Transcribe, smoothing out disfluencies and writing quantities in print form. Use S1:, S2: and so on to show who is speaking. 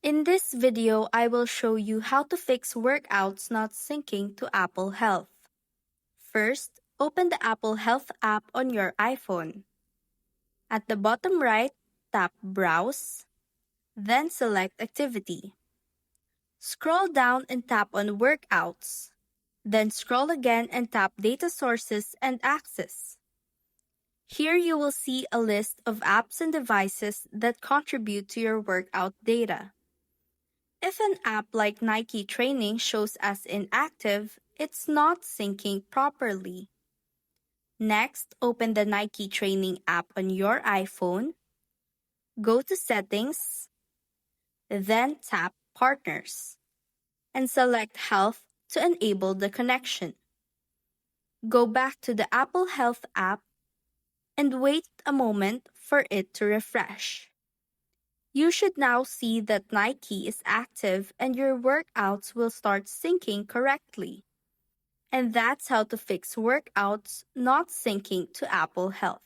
S1: In this video, I will show you how to fix workouts not syncing to Apple Health. First, open the Apple Health app on your iPhone. At the bottom right, tap Browse, then select Activity. Scroll down and tap on Workouts. Then scroll again and tap Data Sources and Access. Here you will see a list of apps and devices that contribute to your workout data. If an app like Nike Training shows as inactive, it's not syncing properly. Next, open the Nike Training app on your iPhone, go to Settings, then tap Partners, and select Health to enable the connection. Go back to the Apple Health app and wait a moment for it to refresh. You should now see that Nike is active and your workouts will start syncing correctly. And that's how to fix workouts not syncing to Apple Health.